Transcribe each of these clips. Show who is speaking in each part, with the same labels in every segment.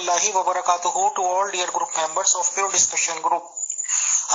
Speaker 1: warahmatullahi wabarakatuh to all dear group members of Pure Discussion Group.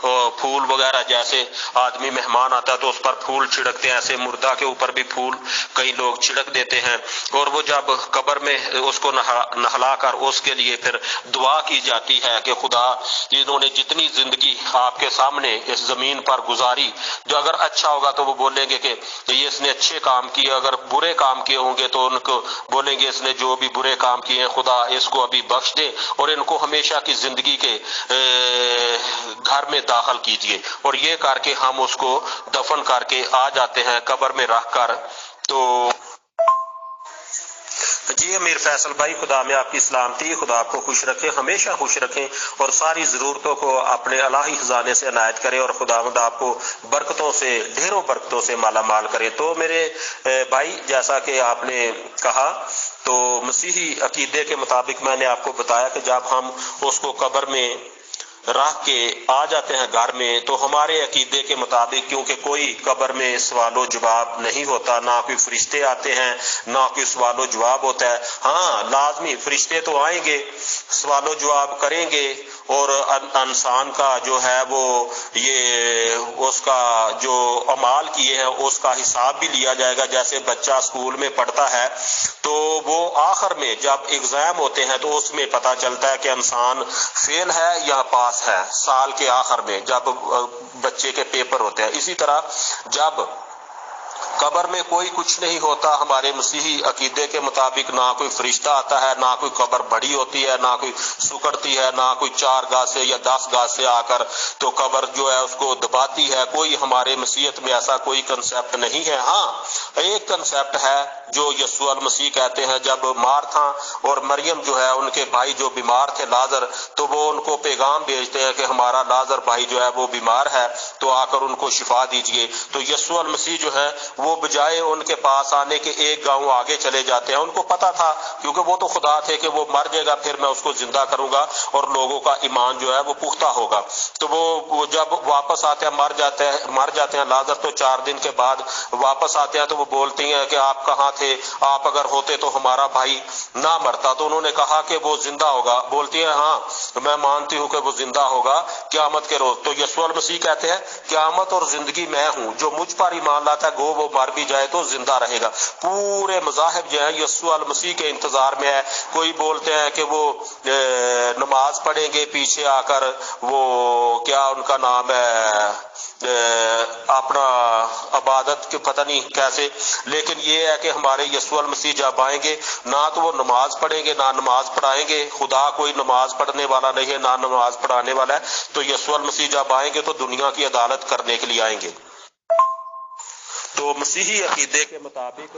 Speaker 2: پھول وغیرہ، جیسے آدمی مہمان آتا ہے تو اس پر پھول چھڑکتے ہیں، ایسے مردہ کے اوپر بھی پھول کئی لوگ چھڑک دیتے ہیں، اور وہ جب قبر میں اس کو نہلا کر اس کے لیے پھر دعا کی جاتی ہے کہ خدا انہوں نے جتنی زندگی آپ کے سامنے اس زمین پر گزاری، جو اگر اچھا ہوگا تو وہ بولیں گے کہ یہ اس نے اچھے کام کیے، اگر برے کام کیے ہوں گے تو ان کو بولیں گے اس نے جو بھی برے کام کیے ہیں خدا اس کو ابھی بخش دے اور ان کو ہمیشہ کی زندگی کے گھر میں داخل کیجئے، اور یہ کر کے ہم اس کو دفن کر کے آ جاتے ہیں قبر میں رکھ کر۔ تو جی امیر فیصل بھائی، خدا میں آپ کی سلامتی، خدا آپ کو خوش رکھے، ہمیشہ خوش رکھیں اور ساری ضرورتوں کو اپنے الہی خزانے سے عنایت کرے، اور خداوند آپ کو برکتوں سے، ڈھیروں برکتوں سے مالا مال کرے۔ تو میرے بھائی، جیسا کہ آپ نے کہا، تو مسیحی عقیدے کے مطابق میں نے آپ کو بتایا کہ جب ہم اس کو قبر میں رکھ کے آ جاتے ہیں گھر میں، تو ہمارے عقیدے کے مطابق کیونکہ کوئی قبر میں سوال و جواب نہیں ہوتا، نہ کوئی فرشتے آتے ہیں، نہ کوئی سوال و جواب ہوتا ہے۔ ہاں لازمی فرشتے تو آئیں گے، سوال و جواب کریں گے، اور انسان کا جو ہے وہ یہ اس کا جو اعمال کیے ہیں اس کا حساب بھی لیا جائے گا۔ جیسے بچہ اسکول میں پڑھتا ہے تو وہ آخر میں جب ایگزام ہوتے ہیں تو اس میں پتہ چلتا ہے کہ انسان فیل ہے یا پاس ہے، سال کے آخر میں جب بچے کے پیپر ہوتے ہیں۔ اسی طرح جب قبر میں کوئی کچھ نہیں ہوتا ہمارے مسیحی عقیدے کے مطابق، نہ کوئی فرشتہ آتا ہے، نہ کوئی قبر بڑی ہوتی ہے، نہ کوئی سکڑتی ہے، نہ کوئی 4 گاز سے یا 10 گاز سے آ کر تو قبر جو ہے اس کو دباتی ہے، کوئی ہمارے مسیحیت میں ایسا کوئی کنسیپٹ نہیں ہے۔ ہاں ایک کنسیپٹ ہے جو یسوع المسیح کہتے ہیں، جب مارتھا اور مریم جو ہے ان کے بھائی جو بیمار تھے لازر، تو وہ ان کو پیغام بھیجتے ہیں کہ ہمارا لازر بھائی جو ہے وہ بیمار ہے، تو آ کر ان کو شفا دیجئے۔ تو یسوع المسیح جو ہے وہ بجائے ان کے پاس آنے کے ایک گاؤں آگے چلے جاتے ہیں۔ ان کو پتا تھا کیونکہ وہ تو خدا تھے کہ وہ مر جائے گا پھر میں اس کو زندہ کروں گا اور لوگوں کا ایمان جو ہے وہ پختہ ہوگا۔ تو وہ جب واپس آتے ہیں مر جاتے ہیں لازر، تو 4 دن کے بعد واپس آتے ہیں تو وہ بولتی ہیں کہ آپ کہاں تھے، آپ اگر ہوتے تو ہمارا بھائی نہ مرتا۔ تو انہوں نے کہا کہ وہ زندہ ہوگا۔ بولتی ہیں ہاں میں مانتی ہوں کہ وہ زندہ ہوگا قیامت کے روز۔ تو یسوع المسیح کہتے ہیں قیامت اور زندگی میں ہوں، جو مجھ پر ایمان لاتا ہے گو وہ مر بھی جائے تو زندہ رہے گا۔ پورے مذاہب جو ہیں یسوع المسیح کے انتظار میں ہے۔ کوئی بولتے ہیں کہ وہ نماز پڑھیں گے پیچھے آ کر، وہ کیا ان کا نام ہے، اپنا عبادت کے پتہ نہیں کیسے، لیکن یہ ہے کہ ہمارے یسوع المسیح جب آئیں گے نہ تو وہ نماز پڑھیں گے نہ نماز پڑھائیں گے۔ خدا کوئی نماز پڑھنے والا نہیں ہے نہ نماز پڑھانے والا ہے۔ تو یسوع المسیح جب آئیں گے تو دنیا کی عدالت کرنے کے لیے آئیں گے۔ تو مسیحی عقیدے کے مطابق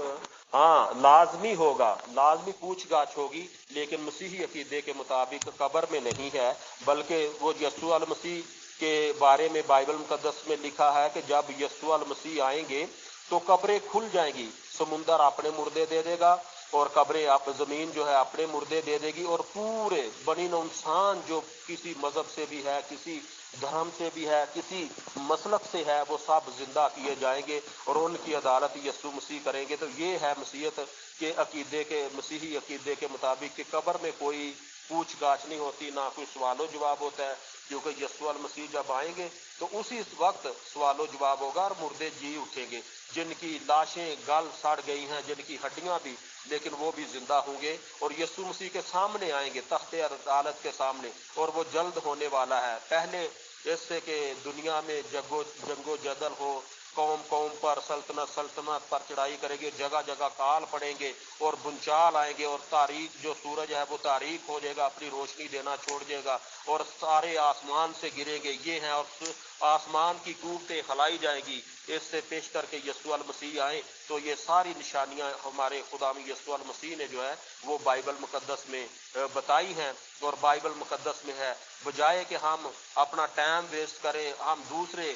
Speaker 2: ہاں لازمی ہوگا، لازمی پوچھ گچھ ہوگی، لیکن مسیحی عقیدے کے مطابق قبر میں نہیں ہے، بلکہ وہ یسوع المسیح کے بارے میں بائبل مقدس میں لکھا ہے کہ جب یسوع المسیح آئیں گے تو قبریں کھل جائیں گی، سمندر اپنے مردے دے دے گا اور قبریں زمین جو ہے اپنے مردے دے دے گی، اور پورے بنی نوع انسان جو کسی مذہب سے بھی ہے، کسی دھرم سے بھی ہے، کسی مسلک سے ہے، وہ سب زندہ کیے جائیں گے اور ان کی عدالت یسوع مسیح کریں گے۔ تو یہ ہے مسیحیت کے عقیدے کے، مسیحی عقیدے کے مطابق کہ قبر میں کوئی پوچھ گاچھ نہیں ہوتی، نہ کوئی سوال و جواب ہوتا ہے، کیونکہ یسوع المسیح جب آئیں گے تو اسی وقت سوال و جواب ہوگا اور مردے جی اٹھیں گے، جن کی لاشیں گل سڑ گئی ہیں، جن کی ہڈیاں بھی، لیکن وہ بھی زندہ ہوں گے اور یسوع مسیح کے سامنے آئیں گے، تخت عدالت کے سامنے، اور وہ جلد ہونے والا ہے۔ پہلے اس سے کہ دنیا میں جنگ و جدل ہو، قوم قوم پر، سلطنت سلطنت پر چڑھائی کرے گی، جگہ جگہ کال پڑیں گے اور بنچال آئیں گے، اور تاریک جو سورج ہے وہ تاریک ہو جائے گا، اپنی روشنی دینا چھوڑ جائے گا اور سارے آسمان سے گریں گے، یہ ہیں، اور آسمان کی قوتیں ہلائی جائیں گی۔ اس سے پیشتر کے یسوع المسیح آئیں تو یہ ساری نشانیاں ہمارے خدا یسوع المسیح نے جو ہے وہ بائبل مقدس میں بتائی ہیں اور بائبل مقدس میں ہے۔ بجائے کہ ہم اپنا ٹائم ویسٹ کریں، ہم دوسرے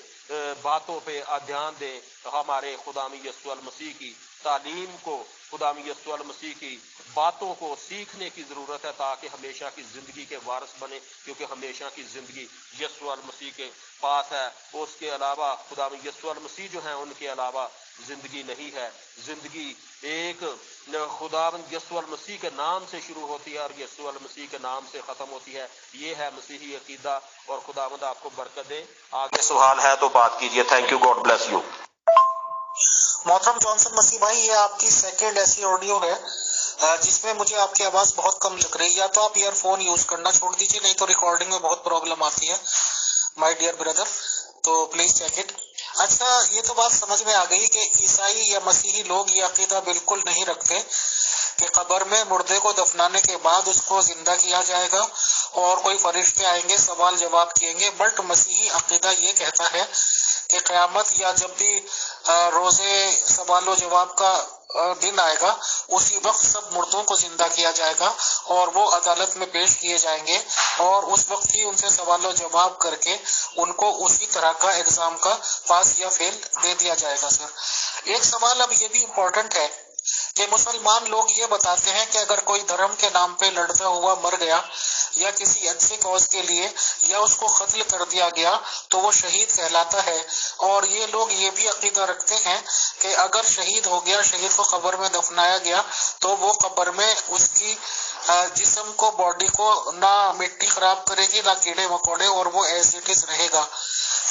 Speaker 2: باتوں پہ دھیان دیں، ہمارے خدا یسوع المسیح کی تعلیم کو خدا یسوع مسیح کی باتوں کو سیکھنے کی ضرورت ہے تاکہ ہمیشہ کی زندگی کے وارث بنے، کیونکہ ہمیشہ کی زندگی یسوع مسیح کے پاس ہے. اس کے علاوہ خدا یسوع مسیح جو ہیں ان کے علاوہ زندگی نہیں ہے. زندگی ایک خدا یسوع مسیح کے نام سے شروع ہوتی ہے اور یسوع مسیح کے نام سے ختم ہوتی ہے. یہ ہے مسیحی عقیدہ، اور خداوند آپ کو برکت دے. آگے سوال ہے تو بات کیجیے. Thank you, God bless you.
Speaker 1: محترم جانسن مسیح بھائی، یہ آپ کی سیکنڈ ایسی آڈیو ہے جس میں مجھے آپ کی آواز بہت کم لگ رہی ہے. یا تو آپ ایئر فون یوز کرنا چھوڑ دیجیے، نہیں تو ریکارڈنگ میں بہت پرابلم آتی ہے مائی ڈیئر بردر، تو پلیز چیک اٹ. اچھا، یہ تو بات سمجھ میں آ گئی کہ عیسائی یا مسیحی لوگ یہ عقیدہ بالکل نہیں رکھتے کہ قبر میں مردے کو دفنانے کے بعد اس کو زندہ کیا جائے گا اور کوئی فرشتے آئیں گے سوال جواب کییں گے. بٹ مسیحی عقیدہ یہ کہتا ہے کہ قیامت یا جب بھی روزے سوال و جواب کا دن آئے گا، اسی وقت سب مردوں کو زندہ کیا جائے گا اور وہ عدالت میں پیش کیے جائیں گے، اور اس وقت ہی ان سے سوال و جواب کر کے ان کو اسی طرح کا ایگزام کا پاس یا فیل دے دیا جائے گا. سر، ایک سوال اب یہ بھی امپورٹنٹ ہے کہ مسلمان لوگ یہ بتاتے ہیں کہ اگر کوئی دھرم کے نام پہ لڑتا ہوا مر گیا یا کسی اچھے کاز کے لیے یا اس کو قتل کر دیا گیا تو وہ شہید کہلاتا ہے. اور یہ لوگ یہ بھی عقیدہ رکھتے ہیں کہ اگر شہید ہو گیا، شہید کو قبر میں دفنایا گیا، تو وہ قبر میں اس کی جسم کو، باڈی کو نہ مٹی خراب کرے گی نہ کیڑے مکوڑے، اور وہ ایز اٹ از رہے گا.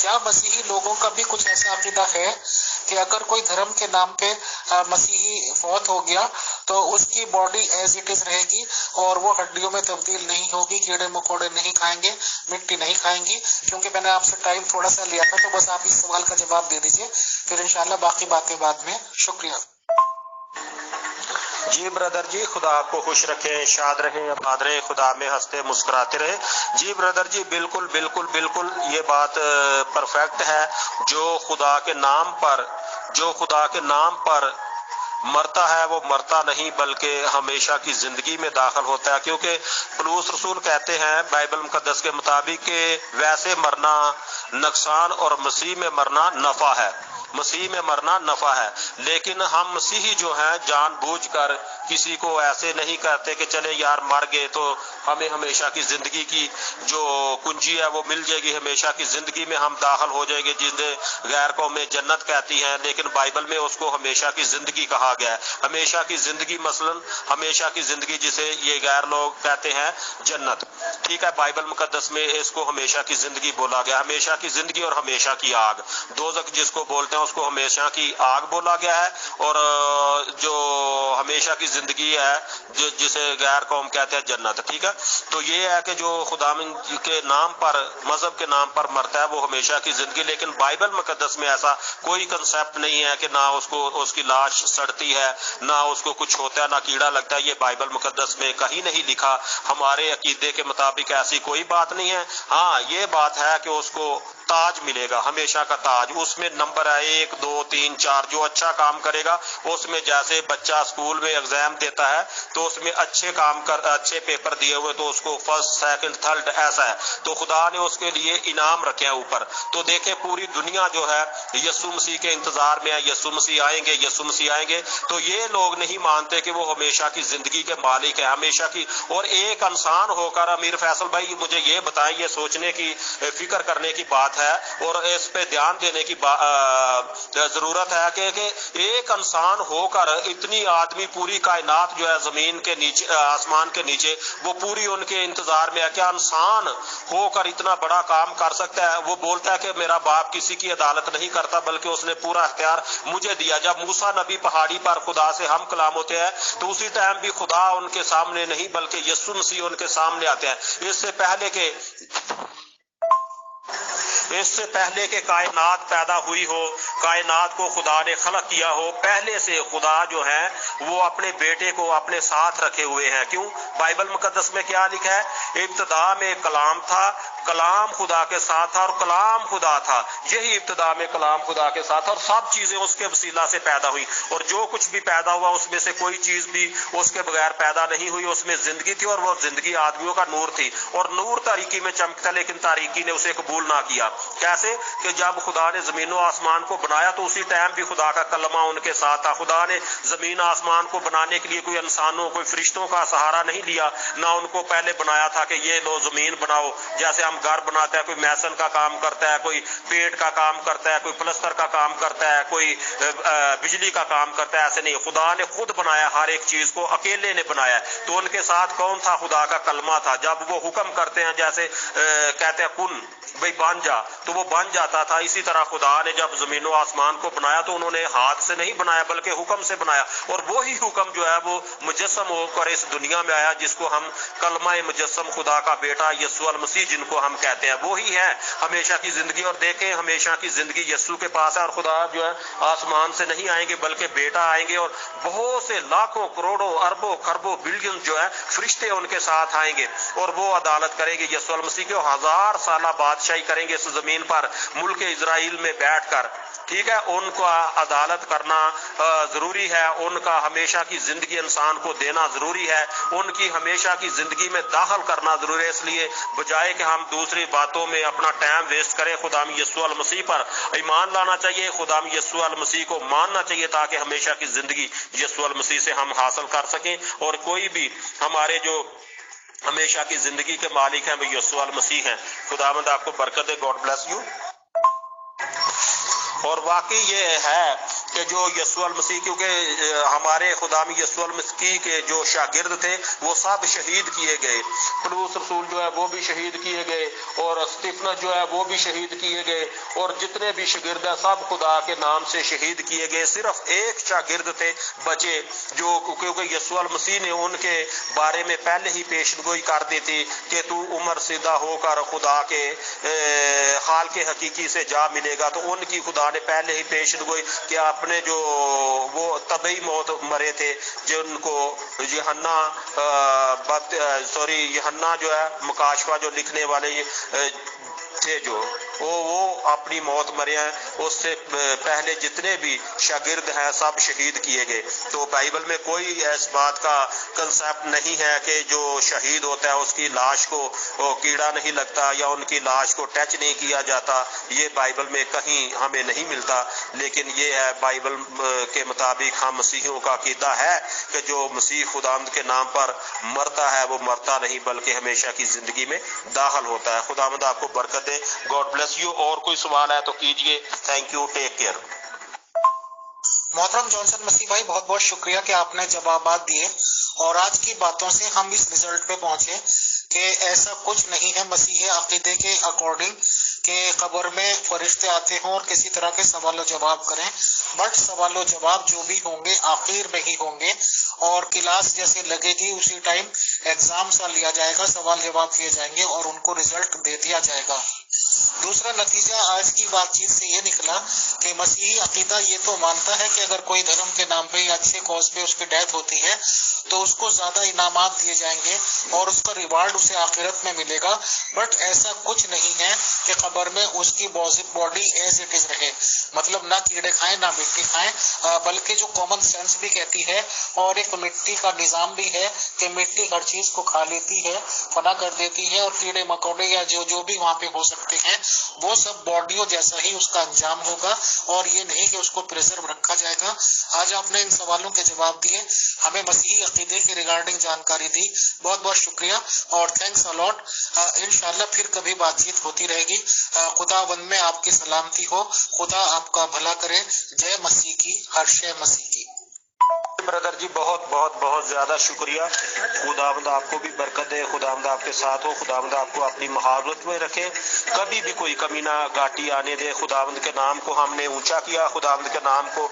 Speaker 1: کیا مسیحی لوگوں کا بھی کچھ ایسا عقیدہ ہے کہ اگر کوئی دھرم کے نام پہ مسیحی فوت ہو گیا تو اس کی باڈی ایز اٹ از رہے گی اور وہ ہڈیوں میں تبدیل نہیں ہوگی، کیڑے مکوڑے نہیں کھائیں گے، مٹی نہیں کھائیں گی؟ کیونکہ میں نے آپ سے ٹائم تھوڑا سا لیا تھا، تو بس آپ اس سوال کا جواب دے دیجئے، پھر انشاءاللہ باقی باتیں بعد میں. شکریہ.
Speaker 2: جی بردر جی، خدا آپ کو خوش رکھے، شاد رہیں، آباد رہیں، خدا میں ہنستے مسکراتے رہے. جی بردر جی، بالکل بالکل بالکل یہ بات پرفیکٹ ہے. جو خدا کے نام پر مرتا ہے وہ مرتا نہیں بلکہ ہمیشہ کی زندگی میں داخل ہوتا ہے، کیونکہ پولس رسول کہتے ہیں بائبل مقدس کے مطابق کہ ویسے مرنا نقصان اور مسیح میں مرنا نفع ہے. مسیح میں مرنا نفع ہے. لیکن ہم مسیحی جو ہیں جان بوجھ کر کسی کو ایسے نہیں کرتے کہ چلے یار مر گئے تو ہمیں ہمیشہ کی زندگی کی جو کنجی ہے وہ مل جائے گی، ہمیشہ کی زندگی میں ہم داخل ہو جائیں گے، جنہیں غیر قومیں جنت کہتی ہیں، لیکن بائبل میں اس کو ہمیشہ کی زندگی کہا گیا ہے. ہمیشہ کی زندگی، مثلا ہمیشہ کی زندگی جسے یہ غیر لوگ کہتے ہیں جنت، ٹھیک ہے، بائبل مقدس میں اس کو ہمیشہ کی زندگی بولا گیا. ہمیشہ کی زندگی اور ہمیشہ کی آگ، دوزخ جس کو بولتے ہیں اس کو ہمیشہ کی آگ بولا گیا ہے، اور جو ہمیشہ کی زندگی ہے جسے غیر قوم کہتے ہیں جنت. ٹھیک ہے، تو یہ ہے کہ جو خدا کے نام پر، مذہب کے نام پر مرتا ہے وہ ہمیشہ کی زندگی. لیکن بائبل مقدس میں ایسا کوئی کنسیپٹ نہیں ہے کہ نہ اس کی لاش سڑتی ہے، نہ اس کو کچھ ہوتا ہے، نہ کیڑا لگتا ہے. یہ بائبل مقدس میں کہیں نہیں لکھا. ہمارے عقیدے کے مطابق ایسی کوئی بات نہیں ہے. ہاں یہ بات ہے کہ اس کو تاج ملے گا، ہمیشہ کا تاج. اس میں نمبر ہے 1 2 3 4. جو اچھا کام کرے گا اس میں، جیسے بچہ اسکول میں ایگزام دیتا ہے تو اس میں اچھے پیپر دیے ہوئے تو اس کو فرسٹ سیکنڈ تھرڈ ایسا ہے، تو خدا نے اس کے لیے انعام رکھے ہیں اوپر. تو دیکھیں پوری دنیا جو ہے یسوع مسیح کے انتظار میں ہے، یسوع مسیح آئیں گے، یسوع مسیح آئیں گے. تو یہ لوگ نہیں مانتے کہ وہ ہمیشہ کی زندگی کے مالک ہے، ہمیشہ کی. اور ایک انسان ہو کر امیر فیصل بھائی مجھے یہ بتائیں، یہ سوچنے کی، فکر کرنے کی بات ہے اور اس پہ دھیان دینے کی ضرورت ہے کہ ایک انسان ہو کر اتنی آدمی، پوری کائنات جو ہے زمین کے نیچے، آسمان کے نیچے، وہ پوری ان کے انتظار میں ہے. کیا انسان ہو کر اتنا بڑا کام کر سکتا ہے؟ وہ بولتا ہے کہ میرا باپ کسی کی عدالت نہیں کرتا بلکہ اس نے پورا اختیار مجھے دیا. جب موسیٰ نبی پہاڑی پر خدا سے ہم کلام ہوتے ہیں تو اسی ٹائم بھی خدا ان کے سامنے نہیں بلکہ یسوع مسیح ان کے سامنے آتے ہیں. اس سے پہلے کہ کائنات پیدا ہوئی ہو، کائنات کو خدا نے خلق کیا ہو، پہلے سے خدا جو ہے وہ اپنے بیٹے کو اپنے ساتھ رکھے ہوئے ہیں. کیوں؟ بائبل مقدس میں کیا لکھا ہے؟ ابتدا میں کلام تھا، کلام خدا کے ساتھ تھا اور کلام خدا تھا. یہی ابتدا میں کلام خدا کے ساتھ اور سب چیزیں اس کے وسیلہ سے پیدا ہوئی، اور جو کچھ بھی پیدا ہوا اس میں سے کوئی چیز بھی اس کے بغیر پیدا نہیں ہوئی. اس میں زندگی تھی اور وہ زندگی آدمیوں کا نور تھی، اور نور تاریکی میں چمکتا لیکن تاریکی نے اسے قبول نہ کیا. کیسے کہ جب خدا نے زمین و آسمان کو بنایا تو اسی ٹائم بھی خدا کا کلمہ ان کے ساتھ تھا. خدا نے زمین آسمان کو بنانے کے لیے کوئی انسانوں کوئی فرشتوں کا سہارا نہیں لیا، نہ ان کو پہلے بنایا تھا کہ یہ لو زمین بناؤ. جیسے ہم گھر بناتے ہیں، کوئی میسن کا کام کرتا ہے، کوئی پینٹ کا کام کرتا ہے، کوئی پلستر کا کام کرتا ہے، کوئی بجلی کا کام کرتا ہے. ایسے نہیں، خدا نے خود بنایا، ہر ایک چیز کو اکیلے نے بنایا. تو ان کے ساتھ کون تھا؟ خدا کا کلمہ تھا. جب وہ حکم کرتے ہیں، جیسے کہتے ہیں کن بھئی بن جا، تو وہ بن جاتا تھا. اسی طرح خدا نے جب زمین و آسمان کو بنایا تو انہوں نے ہاتھ سے نہیں بنایا بلکہ حکم سے بنایا، اور وہی حکم جو ہے وہ مجسم ہو کر اس دنیا میں آیا، جس کو ہم کلمہ مجسم خدا کا بیٹا یسوع المسیح جن کو ہم کہتے ہیں، وہی ہے ہمیشہ کی زندگی. اور دیکھیں ہمیشہ کی زندگی یسوع کے پاس ہے، اور خدا جو ہے آسمان سے نہیں آئیں گے بلکہ بیٹا آئیں گے، اور بہت سے لاکھوں کروڑوں اربوں خربوں بلین جو ہے فرشتے ان کے ساتھ آئیں گے، اور وہ عدالت کریں گے. یسوع المسیح کے 1000 سالہ بادشاہی کریں گے اس زمین پر ملک اسرائیل میں بیٹھ کر. ٹھیک ہے، ان کا عدالت کرنا ضروری ہے، ان کا ہمیشہ کی زندگی انسان کو دینا ضروری ہے، ان کی ہمیشہ کی زندگی میں داخل کرنا ضروری ہے. اس لیے بجائے کہ ہم دوسری باتوں میں اپنا ٹائم ویسٹ کریں، خدا یسوع المسیح پر ایمان لانا چاہیے، خدا یسوع المسیح کو ماننا چاہیے، تاکہ ہمیشہ کی زندگی یسوع المسیح سے ہم حاصل کر سکیں. اور کوئی بھی ہمارے جو ہمیشہ کی زندگی کے مالک ہیں وہ یسوع المسیح ہیں. خداوند آپ کو برکت دے. God bless you. اور واقعی یہ ہے کہ جو یسوع المسیح، کیونکہ ہمارے خدا یسوع المسیح کے جو شاگرد تھے وہ سب شہید کیے گئے. پولس رسول جو ہے وہ بھی شہید کیے گئے، اور اسطفنس جو ہے وہ بھی شہید کیے گئے، اور جتنے بھی شاگرد ہیں سب خدا کے نام سے شہید کیے گئے. صرف ایک شاگرد تھے بچے، جو کیونکہ یسوع المسیح نے ان کے بارے میں پہلے ہی پیشن گوئی کر دی تھی کہ تو عمر سیدھا ہو کر خدا کے حال کے حقیقی سے جا ملے گا. تو ان کی خدا نے پہلے ہی پیشن گوئی کہ اپنے جو وہ طبعی موت مرے تھے، جن کو یوحنا جو ہے مکاشفہ جو لکھنے والے تھے، جو وہ اپنی موت مرے ہیں. اس سے پہلے جتنے بھی شاگرد ہیں سب شہید کیے گئے. تو بائبل میں کوئی اس بات کا کنسیپٹ نہیں ہے کہ جو شہید ہوتا ہے اس کی لاش کو کیڑا نہیں لگتا یا ان کی لاش کو ٹچ نہیں کیا جاتا. یہ بائبل میں کہیں ہمیں نہیں ملتا. لیکن یہ ہے بائبل کے مطابق ہم مسیحیوں کا عقیدہ ہے کہ جو مسیح خداوند کے نام پر مرتا ہے وہ مرتا نہیں بلکہ ہمیشہ کی زندگی میں داخل ہوتا ہے. خداوند آپ کو برکت دے. God bless you. اور کوئی سوال ہے تو کیجئے. Thank you. Take care.
Speaker 1: محترم جانسن مسیح بھائی، بہت بہت شکریہ کہ آپ نے جوابات دیے، اور آج کی باتوں سے ہم اس رزلٹ پہ پہنچے کہ ایسا کچھ نہیں ہے مسیحی عقیدے کے اکارڈنگ کہ قبر میں فرشتے آتے ہوں اور کسی طرح کے سوال و جواب کریں. بٹ سوال و جواب جو بھی ہوں گے آخر میں ہی ہوں گے، اور کلاس جیسے لگے گی اسی ٹائم ایگزام سا لیا جائے گا، سوال جواب کیے جائیں گے اور ان کو رزلٹ دے دیا جائے گا. دوسرا نتیجہ آج کی بات چیت سے یہ نکلا کہ مسیحی عقیدہ یہ تو مانتا ہے کہ اگر کوئی دھرم کے نام پہ یا اچھے کاز پہ اس کی ڈیتھ ہوتی ہے تو اس کو زیادہ انعامات دیے جائیں گے اور اس کا ریوارڈ اسے آخرت میں ملے گا. بٹ ایسا کچھ نہیں ہے کہ قبر میں اس کی باڈی ایز اٹ از رہے، مطلب نہ کیڑے کھائیں نہ مٹی کھائیں، بلکہ جو کامن سینس بھی کہتی ہے اور ایک مٹی کا نظام بھی ہے کہ مٹی ہر چیز کو کھا لیتی ہے، فنا کر دیتی ہے، اور کیڑے مکوڑے یا جو بھی وہاں پہ ہو سکتے ہیں وہ سب باڈیوں جیسا ہی اس کا انجام ہوگا، اور یہ نہیں کہ اس کو پریزرو رکھا جائے گا. آج آپ نے ان سوالوں کے جواب دیے، ہمیں مسیحی عقیدے کے ریگارڈنگ جانکاری دی. بہت بہت شکریہ اور تھینکس الاٹ. انشاءاللہ پھر کبھی بات چیت ہوتی رہے گی. خدا بند میں آپ کی سلامتی ہو، خدا آپ کا بھلا کرے. جے مسیح کی، ہر شے مسیح کی.
Speaker 2: بردر جی بہت بہت بہت زیادہ شکریہ. خداوند آپ کو بھی برکت دے، خداوند آپ کے ساتھ ہو، خداوند آپ کو اپنی محبت میں رکھے، کبھی بھی کوئی کمی نہ گھاٹی آنے دے. خداوند کے نام کو ہم نے اونچا کیا، خداوند کے نام کو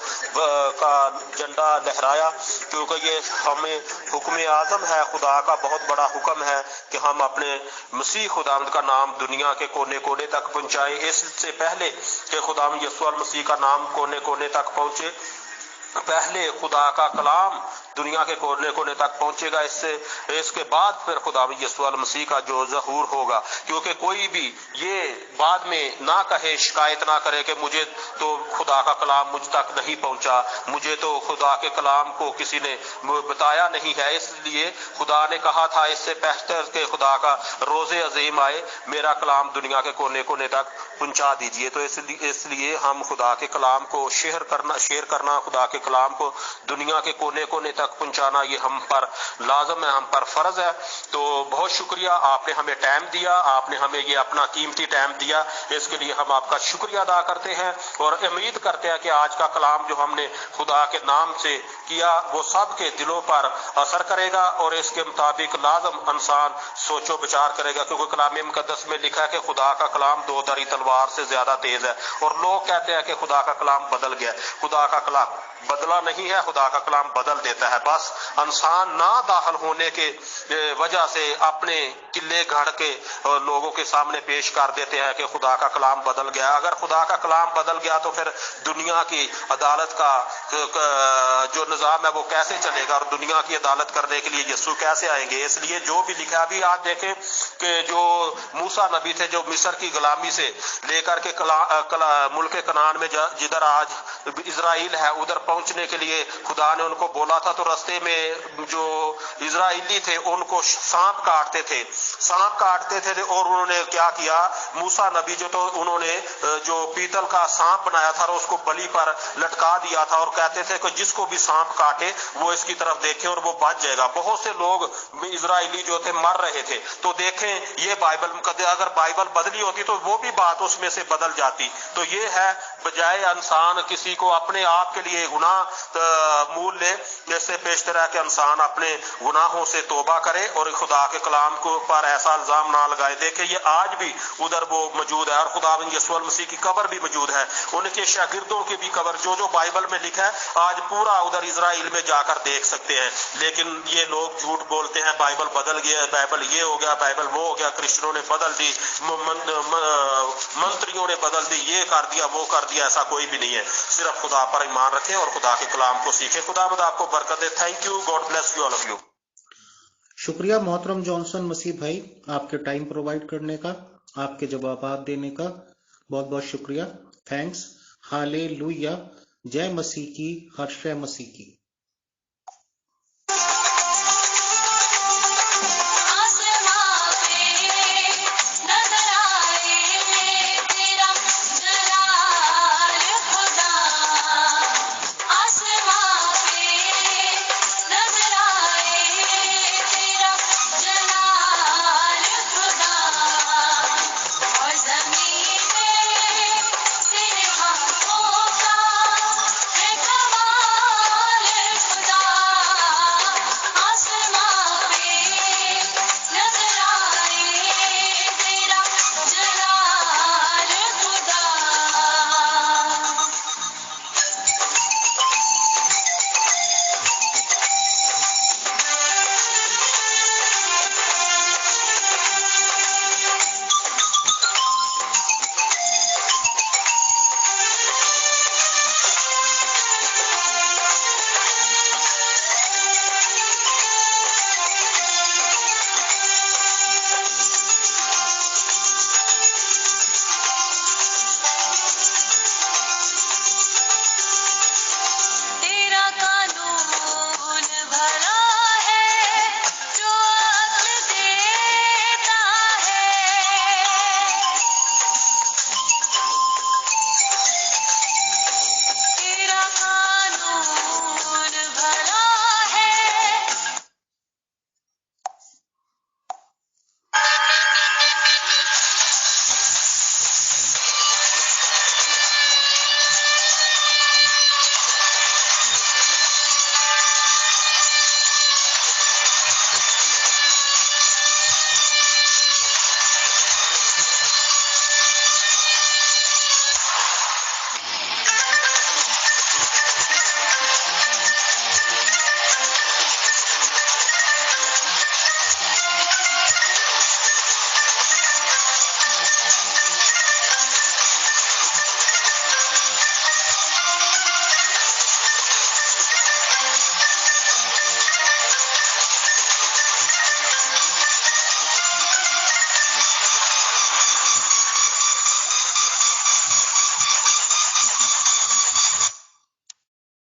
Speaker 2: کا جھنڈا لہرایا، کیونکہ یہ ہمیں حکم اعظم ہے، خدا کا بہت بڑا حکم ہے کہ ہم اپنے مسیح خداوند کا نام دنیا کے کونے کونے تک پہنچائیں. اس سے پہلے کہ خداوند یسوع المسیح کا نام کونے کونے تک پہنچے، پہلے خدا کا کلام دنیا کے کونے کونے تک پہنچے گا. اس کے بعد پھر خدا یسوع مسیح کا جو ظہور ہوگا. کیونکہ کوئی بھی یہ بعد میں نہ کہے، شکایت نہ کرے کہ مجھے تو خدا کا کلام مجھ تک نہیں پہنچا، مجھے تو خدا کے کلام کو کسی نے بتایا نہیں ہے. اس لیے خدا نے کہا تھا اس سے بہتر کہ خدا کا روز عظیم آئے، میرا کلام دنیا کے کونے کونے تک پہنچا دیجئے. تو اس لیے ہم خدا کے کلام کو شیئر کرنا خدا کے کلام کو دنیا کے کونے کونے تک پہنچانا، یہ ہم پر لازم ہے، ہم پر فرض ہے. تو بہت شکریہ، آپ نے ہمیں ٹائم دیا، آپ نے ہمیں یہ اپنا قیمتی ٹائم دیا، اس کے لیے ہم آپ کا شکریہ ادا کرتے ہیں اور امید کرتے ہیں کہ آج کا کلام جو ہم نے خدا کے نام سے کیا وہ سب کے دلوں پر اثر کرے گا اور اس کے مطابق لازم انسان سوچ و بچار کرے گا. کیونکہ کلام مقدس میں لکھا ہے کہ خدا کا کلام دو دھاری تلوار سے زیادہ تیز ہے. اور لوگ کہتے ہیں کہ خدا کا کلام بدل گیا. خدا کا کلام بدلا نہیں ہے، خدا کا کلام بدل دیتا ہے. بس انسان نہ داخل ہونے کے وجہ سے اپنے قلعے گھڑ کے لوگوں کے سامنے پیش کر دیتے ہیں کہ خدا کا کلام بدل گیا. اگر خدا کا کلام بدل گیا تو پھر دنیا کی عدالت کا جو نظام ہے وہ کیسے چلے گا اور دنیا کی عدالت کرنے کے لیے یسوع کیسے آئیں گے؟ اس لیے جو بھی لکھا بھی آج دیکھیں کہ جو موسیٰ نبی تھے جو مصر کی غلامی سے لے کر کے ملک کنعان میں جدھر آج اسرائیل ہے ادھر پہنچنے کے لیے خدا نے ان کو بولا تھا. تو رستے میں جو اسرائیلی تھے ان کو سانپ کاٹتے تھے اور انہوں نے کیا کیا، موسیٰ نبی جو تو انہوں نے جو پیتل کا سانپ بنایا تھا اور اس کو بلی پر لٹکا دیا تھا اور کہتے تھے کہ جس کو بھی سانپ کاٹے وہ اس کی طرف دیکھے اور وہ بچ جائے گا. بہت سے لوگ اسرائیلی جو تھے مر رہے تھے. تو دیکھیں یہ بائبل مقدس، اگر بائبل بدلی ہوتی تو وہ بھی بات اس میں سے بدل جاتی. تو یہ ہے بجائے انسان کسی کو اپنے آپ کے لیے گناہ مول لے، اس سے بیشتر ہے کہ انسان اپنے گناہوں سے توبہ کرے اور خدا کے کلام کو پر ایسا الزام نہ لگائے. دیکھیں یہ آج بھی ادھر وہ موجود ہے اور خدا یسوع مسیح کی قبر بھی موجود ہے، ان کے شاگردوں کی بھی قبر جو بائبل میں لکھا ہے آج پورا ادھر اسرائیل میں جا کر دیکھ سکتے ہیں. لیکن یہ لوگ جھوٹ بولتے ہیں، بائبل بدل گیا، بائبل یہ ہو گیا، بائبل وہ ہو گیا، کرسچنوں نے بدل دی، منتریوں نے بدل دی، یہ کر دیا وہ کر دیا. ایسا کوئی بھی نہیں ہے. صرف خدا پر ایمان رکھیں اور خدا کے کلام کو سیکھیں. خدا آپ کو برکت دے. Thank you. God bless you all of you.
Speaker 1: شکریہ محترم جانسن مسیح بھائی، آپ کے ٹائم پرووائڈ کرنے کا، آپ کے جوابات دینے کا بہت بہت شکریہ. تھینکس. ہالے لویا. جے مسیح کی، ہر شے مسیح کی.